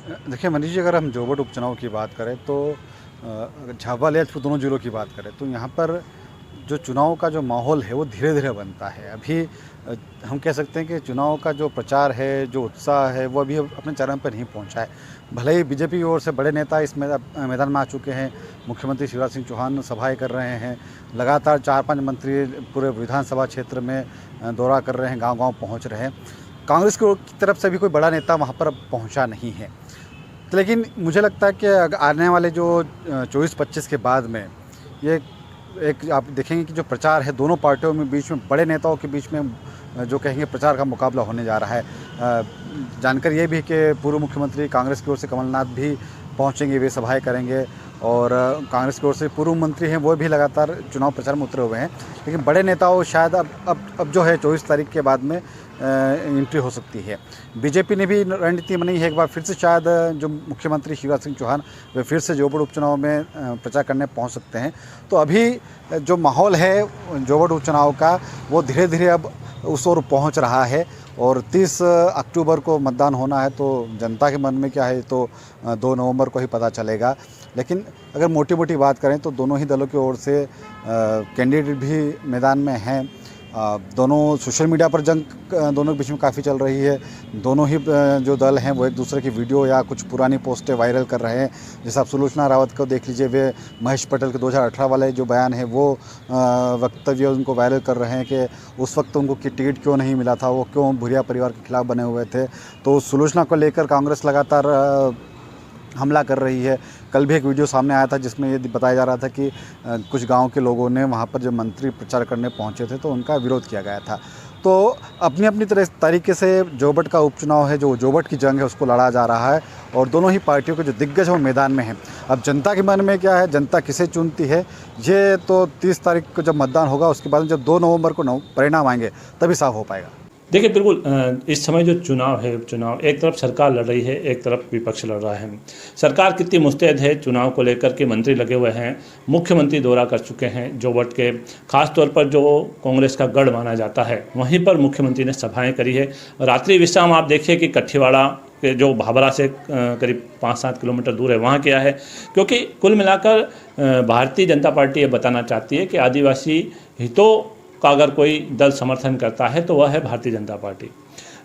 देखिए मनीष जी, अगर हम जोबट उपचुनाव की बात करें तो अगर झाबुआ लिहाज दोनों जिलों की बात करें तो यहाँ पर जो चुनाव का जो माहौल है वो धीरे धीरे बनता है। अभी हम कह सकते हैं कि चुनाव का जो प्रचार है, जो उत्साह है, वो अभी अपने चरम पर नहीं पहुँचा है। भले ही बीजेपी की ओर से बड़े नेता इस मैदान में आ चुके हैं। मुख्यमंत्री शिवराज सिंह चौहान सभाएं कर रहे हैं, लगातार 4-5 मंत्री पूरे विधानसभा क्षेत्र में दौरा कर रहे हैं, गांव-गांव पहुंच रहे हैं। कांग्रेस की तरफ से भी कोई बड़ा नेता वहां पर अब पहुंचा नहीं है। तो लेकिन मुझे लगता है कि आने वाले जो 24-25 के बाद में ये एक आप देखेंगे कि जो प्रचार है दोनों पार्टियों में बीच में, बड़े नेताओं के बीच में जो कहेंगे प्रचार का मुकाबला होने जा रहा है। जानकारी ये भी है कि पूर्व मुख्यमंत्री कांग्रेस की ओर से कमलनाथ भी पहुंचेंगे, वे सभाएं करेंगे और कांग्रेस की ओर से पूर्व मंत्री हैं वो भी लगातार चुनाव प्रचार में उतरे हुए हैं। लेकिन बड़े नेताओं शायद अब जो है 24 तारीख के बाद में एंट्री हो सकती है। बीजेपी ने भी रणनीति बनाई है, एक बार फिर से शायद जो मुख्यमंत्री शिवराज सिंह चौहान वे फिर से जोबड़ उपचुनाव में प्रचार करने पहुंच सकते हैं। तो अभी जो माहौल है जोबड़ उपचुनाव का वो धीरे धीरे अब उस ओर पहुंच रहा है और 30 अक्टूबर को मतदान होना है। तो जनता के मन में क्या है तो 2 नवंबर को ही पता चलेगा। लेकिन अगर मोटी मोटी बात करें तो दोनों ही दलों की ओर से कैंडिडेट भी मैदान में हैं। दोनों सोशल मीडिया पर जंग दोनों के बीच में काफ़ी चल रही है। दोनों ही जो दल हैं वो एक दूसरे की वीडियो या कुछ पुरानी पोस्टें वायरल कर रहे हैं। जैसे आप सुलोचना रावत को देख लीजिए, वे महेश पटेल के 2018 वाले जो बयान है वो वक्तव्य उनको वायरल कर रहे हैं कि उस वक्त उनको टिकट क्यों नहीं मिला था, वो क्यों भुरिया परिवार के खिलाफ बने हुए थे। तो सुलोचना को लेकर कांग्रेस लगातार हमला कर रही है। कल भी एक वीडियो सामने आया था जिसमें ये बताया जा रहा था कि कुछ गांव के लोगों ने वहां पर जब मंत्री प्रचार करने पहुंचे थे तो उनका विरोध किया गया था। तो अपनी अपनी तरीके से जोबट का उपचुनाव है, जो जोबट की जंग है उसको लड़ा जा रहा है और दोनों ही पार्टियों के जो दिग्गज हैं वो मैदान में हैं। अब जनता के मन में क्या है, जनता किसे चुनती है, ये तो 30 तारीख को जब मतदान होगा उसके बाद जब 2 नवंबर को परिणाम आएंगे तभी साफ हो पाएगा। देखिए बिल्कुल, इस समय जो चुनाव है, उपचुनाव, एक तरफ सरकार लड़ रही है, एक तरफ विपक्ष लड़ रहा है। सरकार कितनी मुस्तैद है चुनाव को लेकर के, मंत्री लगे हुए हैं, मुख्यमंत्री दौरा कर चुके हैं जोबट के, खास तौर पर जो कांग्रेस का गढ़ माना जाता है वहीं पर मुख्यमंत्री ने सभाएं करी है। रात्रि विश्राम आप देखिए कि कठीवाड़ा के जो भाभरा से करीब 5-7 किलोमीटर दूर है वहाँ किया है, क्योंकि कुल मिलाकर भारतीय जनता पार्टी ये बताना चाहती है कि आदिवासी हितों का अगर कोई दल समर्थन करता है तो वह है भारतीय जनता पार्टी।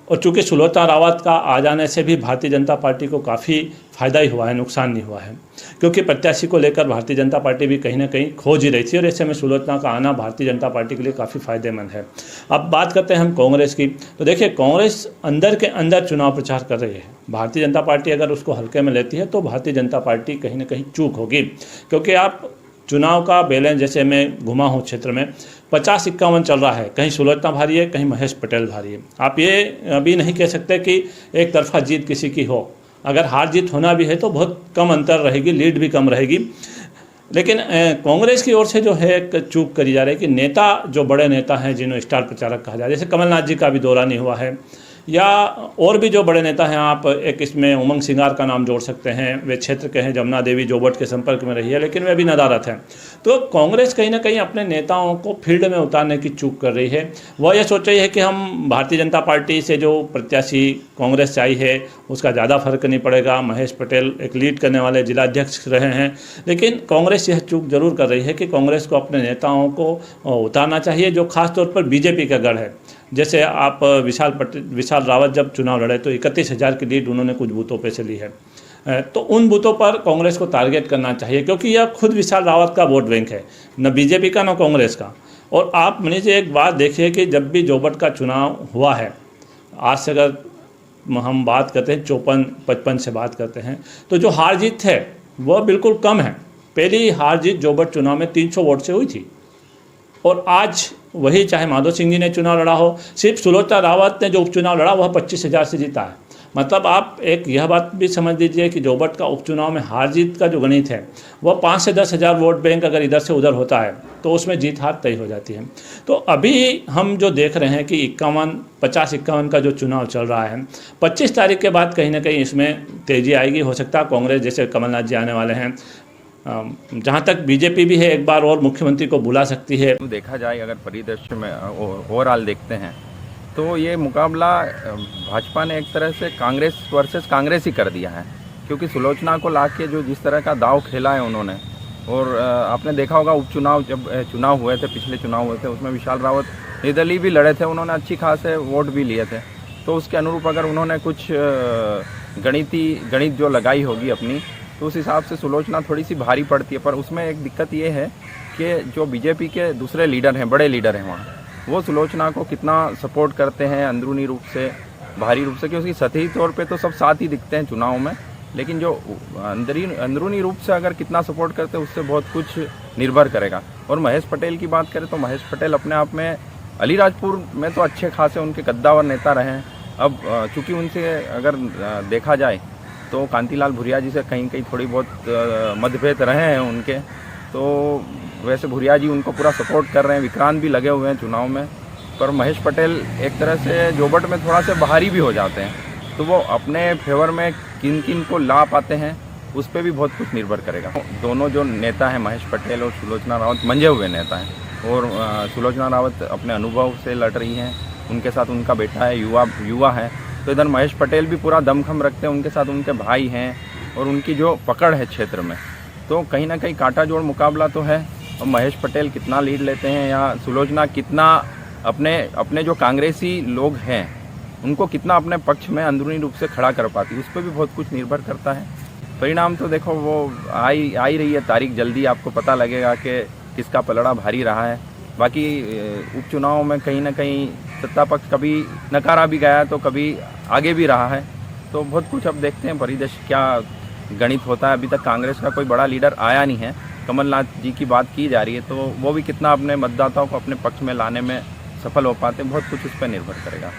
और चूँकि सुलोचना रावत का आ जाने से भी भारतीय जनता पार्टी को काफ़ी फ़ायदा ही हुआ है, नुकसान नहीं हुआ है, क्योंकि प्रत्याशी को लेकर भारतीय जनता पार्टी भी कहीं ना कहीं खोज ही रही थी और ऐसे में सुलोचना का आना भारतीय जनता पार्टी के लिए काफ़ी फ़ायदेमंद है। अब बात करते हैं हम कांग्रेस की, तो देखिए कांग्रेस अंदर के अंदर चुनाव प्रचार कर रही है। भारतीय जनता पार्टी अगर उसको हल्के में लेती है तो भारतीय जनता पार्टी कहीं ना कहीं चूक होगी, क्योंकि आप चुनाव का बैलेंस, जैसे मैं घुमा हूँ क्षेत्र में, 50-51 चल रहा है, कहीं सुलोचना भारी है, कहीं महेश पटेल भारी है। आप ये अभी नहीं कह सकते कि एक तरफा जीत किसी की हो। अगर हार जीत होना भी है तो बहुत कम अंतर रहेगी, लीड भी कम रहेगी। लेकिन कांग्रेस की ओर से जो है एक चूक करी जा रही है कि नेता, जो बड़े नेता हैं जिन्हें स्टार प्रचारक कहा जाए, जैसे कमलनाथ जी का भी दौरा नहीं हुआ है, या और भी जो बड़े नेता हैं, आप एक इसमें उमंग सिंगार का नाम जोड़ सकते हैं, वे क्षेत्र के हैं, जमुना देवी जोबट के संपर्क में रही है लेकिन वे भी नदारत हैं। तो कांग्रेस कहीं ना कहीं अपने नेताओं को फील्ड में उतारने की चूक कर रही है। वह यह सोच रही है कि हम भारतीय जनता पार्टी से जो प्रत्याशी कांग्रेस से आई है उसका ज़्यादा फर्क नहीं पड़ेगा। महेश पटेल एक लीड करने वाले जिलाध्यक्ष रहे हैं, लेकिन कांग्रेस यह चूक जरूर कर रही है कि कांग्रेस को अपने नेताओं को उतारना चाहिए, जो खासतौर पर बीजेपी का गढ़ है। जैसे आप विशाल रावत जब चुनाव लड़े तो 31,000 की लीड उन्होंने कुछ बूथों पे से ली है। तो उन बूथों पर कांग्रेस को टारगेट करना चाहिए, क्योंकि यह खुद विशाल रावत का वोट बैंक है, न बीजेपी का न कांग्रेस का। और आप मुझे एक बात देखिए कि जब भी जोबट का चुनाव हुआ है, आज से अगर हम बात करते हैं 54-55 से बात करते हैं, तो जो हार जीत है वह बिल्कुल कम है। पहली हार जीत जोबट चुनाव में 300 वोट से हुई थी और आज वही, चाहे माधो सिंह जी ने चुनाव लड़ा हो, सिर्फ सुलोचना रावत ने जो उपचुनाव लड़ा वह 25,000 से जीता है। मतलब आप एक यह बात भी समझ लीजिए कि जोबट का उपचुनाव में हार जीत का जो गणित है वह 5 से 10,000 वोट बैंक अगर इधर से उधर होता है तो उसमें जीत हार तय हो जाती है। तो अभी हम जो देख रहे हैं कि 50-51 का जो चुनाव चल रहा है, 25 तारीख के बाद कहीं ना कहीं इसमें तेज़ी आएगी। हो सकता है कांग्रेस, जैसे कमलनाथ जी आने वाले हैं, जहाँ तक बीजेपी भी है, एक बार और मुख्यमंत्री को बुला सकती है। देखा जाए अगर परिदृश्य में ओवरऑल देखते हैं तो ये मुकाबला भाजपा ने एक तरह से कांग्रेस वर्सेस कांग्रेस ही कर दिया है। क्योंकि सुलोचना को लाके जो जिस तरह का दाव खेला है उन्होंने, और आपने देखा होगा उपचुनाव जब चुनाव हुए थे, पिछले चुनाव हुए थे, उसमें विशाल रावत निर्दलीय भी लड़े थे, उन्होंने अच्छी खासे वोट भी लिए थे। तो उसके अनुरूप अगर उन्होंने कुछ गणित जो लगाई होगी अपनी, तो उस हिसाब से सुलोचना थोड़ी सी भारी पड़ती है। पर उसमें एक दिक्कत ये है कि जो बीजेपी के दूसरे लीडर हैं, बड़े लीडर हैं वहाँ, वो सुलोचना को कितना सपोर्ट करते हैं अंदरूनी रूप से, बाहरी रूप से, क्योंकि सतही तौर पे तो सब साथ ही दिखते हैं चुनाव में, लेकिन जो अंदरूनी रूप से अगर कितना सपोर्ट करते हैं उससे बहुत कुछ निर्भर करेगा। और महेश पटेल की बात करें तो महेश पटेल अपने आप में अलीराजपुर में तो अच्छे खासे उनके कद्दावर नेता रहे हैं। अब चूँकि उनसे अगर देखा जाए तो कांतिलाल भूरिया जी से कहीं कहीं थोड़ी बहुत मतभेद रहे हैं उनके, तो वैसे भूरिया जी उनको पूरा सपोर्ट कर रहे हैं, विक्रांत भी लगे हुए हैं चुनाव में। पर महेश पटेल एक तरह से जोबट में थोड़ा से बाहरी भी हो जाते हैं, तो वो अपने फेवर में किन किन को ला पाते हैं उस पर भी बहुत कुछ निर्भर करेगा। दोनों जो नेता हैं महेश पटेल और सुलोचना रावत मंझे हुए नेता हैं, और सुलोचना रावत अपने अनुभव से लड़ रही हैं, उनके साथ उनका बेटा है, युवा है। तो इधर महेश पटेल भी पूरा दमखम रखते हैं, उनके साथ उनके भाई हैं, और उनकी जो पकड़ है क्षेत्र में, तो कहीं ना कहीं कांटा जोड़ मुकाबला तो है। और महेश पटेल कितना लीड लेते हैं या सुलोचना कितना अपने जो कांग्रेसी लोग हैं उनको कितना अपने पक्ष में अंदरूनी रूप से खड़ा कर पाती है, उस पर भी बहुत कुछ निर्भर करता है। परिणाम तो देखो वो आ ही रही है तारीख, जल्दी आपको पता लगेगा कि किसका पलड़ा भारी रहा है। बाकी उपचुनाव में कहीं ना कहीं सत्ता पक्ष कभी नकारा भी गया तो कभी आगे भी रहा है, तो बहुत कुछ अब देखते हैं परिदृश्य क्या गणित होता है। अभी तक कांग्रेस का कोई बड़ा लीडर आया नहीं है, कमलनाथ जी की बात की जा रही है, तो वो भी कितना अपने मतदाताओं को अपने पक्ष में लाने में सफल हो पाते हैं, बहुत कुछ उस पर निर्भर करेगा।